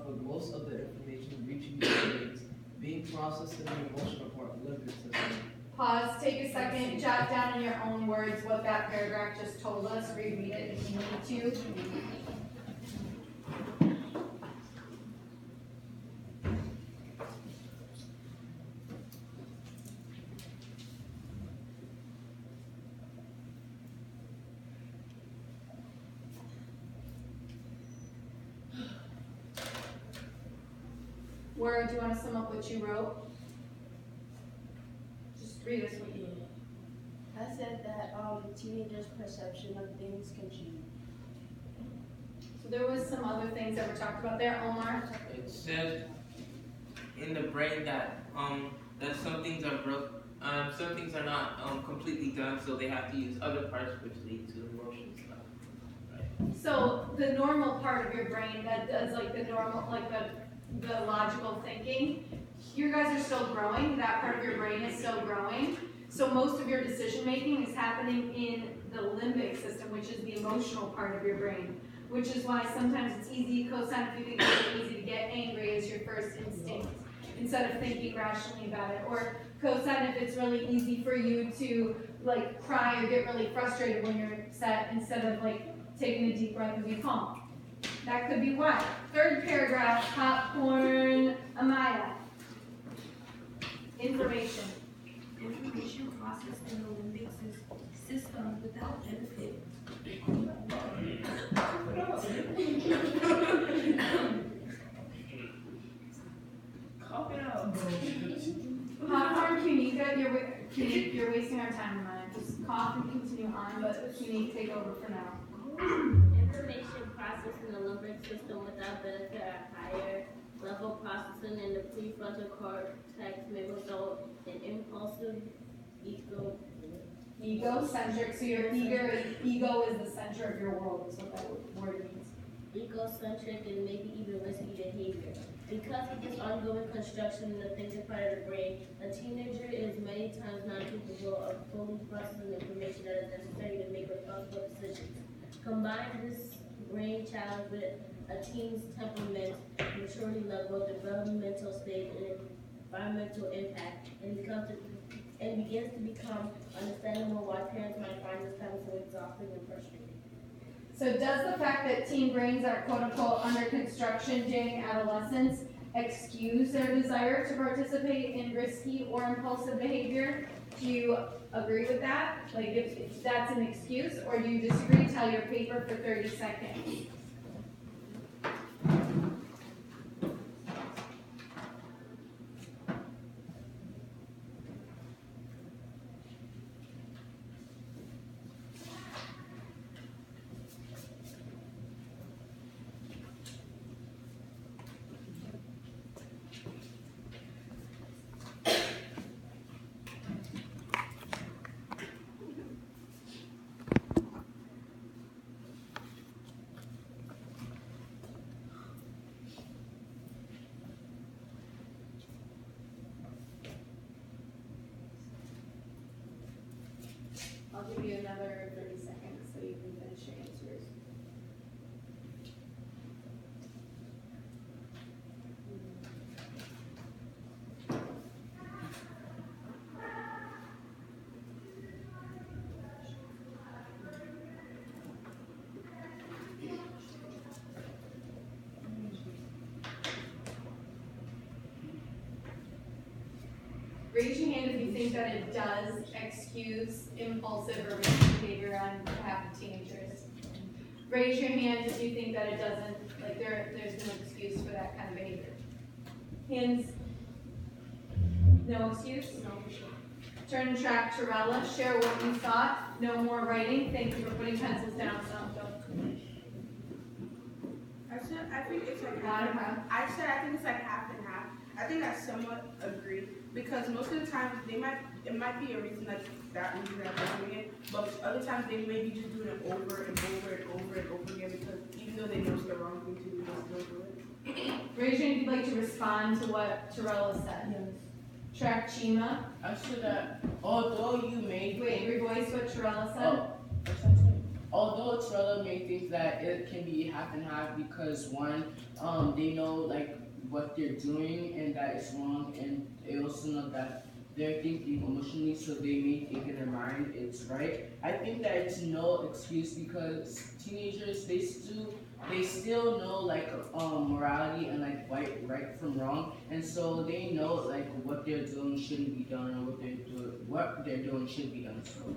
with most of the information reaching your brains being processed in the emotional part of the limbic system. Pause, take a second, jot down in your own words what that paragraph just told us, reread it if you need to. Where do you want to sum up what you wrote? Just read us what you wrote. I said that teenagers' perception of things can change. So there was some other things that were talked about there, Omar. It said in the brain that that some things are broke, some things are not completely done, so they have to use other parts, which lead to emotion stuff. Right. So the normal part of your brain that does like the normal, like the logical thinking, you guys are still growing. That part of your brain is still growing. So most of your decision making is happening in the limbic system, which is the emotional part of your brain. Which is why sometimes it's easy, cosine, if you think it's really easy to get angry as your first instinct, instead of thinking rationally about it. Or cosine, if it's really easy for you to like cry or get really frustrated when you're upset, instead of like taking a deep breath and be calm. That could be why. Third paragraph, popcorn, Amaya. Information. Information processed in the limbic system without benefit. Cough it out. Popcorn, Kunika, you're wasting our time, Amaya. Just cough and continue on, but Kunika, take over for now. Information processed in the limbic system without benefit at higher level processing in the prefrontal cortex may result in impulsive Egocentric, so your ego is the center of your world, is what that word means. egocentric, and maybe even risky behavior. Because of this ongoing construction in the thinking part of the brain, a teenager is many times not capable of fully processing information that is necessary to make responsible decisions. Combine this brain challenge with a teen's temperament, maturity level, developmental stage, and environmental impact, and begins to become understandable why parents might find this time so exhausting and frustrating. So does the fact that teen brains are quote unquote under construction during adolescence excuse their desire to participate in risky or impulsive behavior? Do you agree with that? Like if that's an excuse, or do you disagree? Tell your paper for 30 seconds. I'll give you another 30 seconds so you can finish your answers. Raise your hand if you think that it does excuse impulsive or risky behavior on behalf of teenagers. Raise your hand if you think that it doesn't, like there's no excuse for that kind of behavior. Hands, no excuse? No. Turn and track Torella, share what you thought, no more writing. Thank you for putting pencils down, so don't. I think it's like Not a half. I think it's like half and half. I think I somewhat agree because most of the time it might be a reason that reason that they're doing it, but other times they may be just doing it over and over and over and over again because even though they know it's the wrong thing to do, they still do it. Raise your hand if you'd like to respond to what Torella said. Yes. Track Chima. I should have, although you may Wait, revoice what Torella said. Oh, although Torella may think that it can be half and half because one, they know like what they're doing and that it's wrong, and they also know that they're thinking emotionally, so they may think in their mind it's right. I think that it's no excuse because teenagers they still know like morality and like right from wrong, and so they know like what they're doing shouldn't be done or what they're doing should be done. So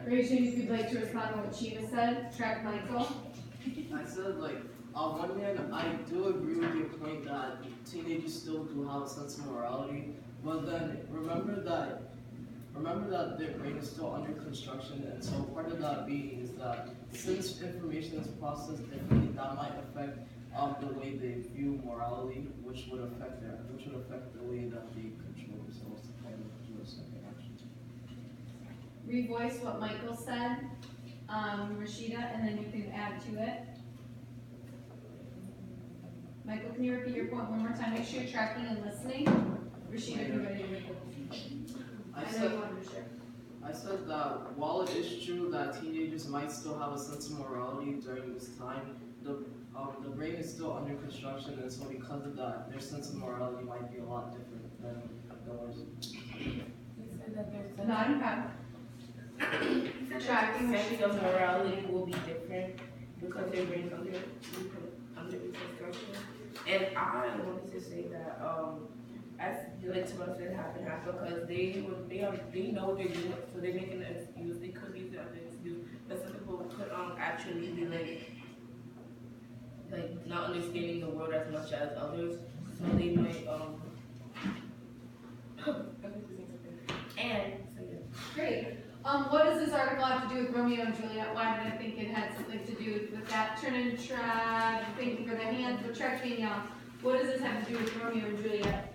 Rachel, if you'd like to respond to what Shiva said, track Michael. I said like, on one hand, I do agree with your point that teenagers still do have a sense of morality, but then remember that their brain is still under construction, and so part of that being is that since information is processed differently, that might affect the way they view morality, which would affect the way that they control themselves and control certain actions. Revoice what Michael said, Rashida, and then you can add to it. Michael, can you repeat your point one more time? Make sure you're tracking and listening. Rashida, you ready to make a I I know said you wanted to share. I said that while it is true that teenagers might still have a sense of morality during this time, the brain is still under construction, and so because of that, their sense of morality might be a lot different than ours. Not in fact. Tracking sense of morality will be different because their brains under construction. And I wanted to say that as like Tamara said, half and half because they know what they're doing, so they're making an excuse. They could use it as an excuse, but some people could actually be like not understanding the world as much as others, so they might and so yeah. Great. What does this article have to do with Romeo and Juliet? Why did I think it had something to do with that? Turn and track, thank you for the hands, but track Danielle. What does this have to do with Romeo and Juliet?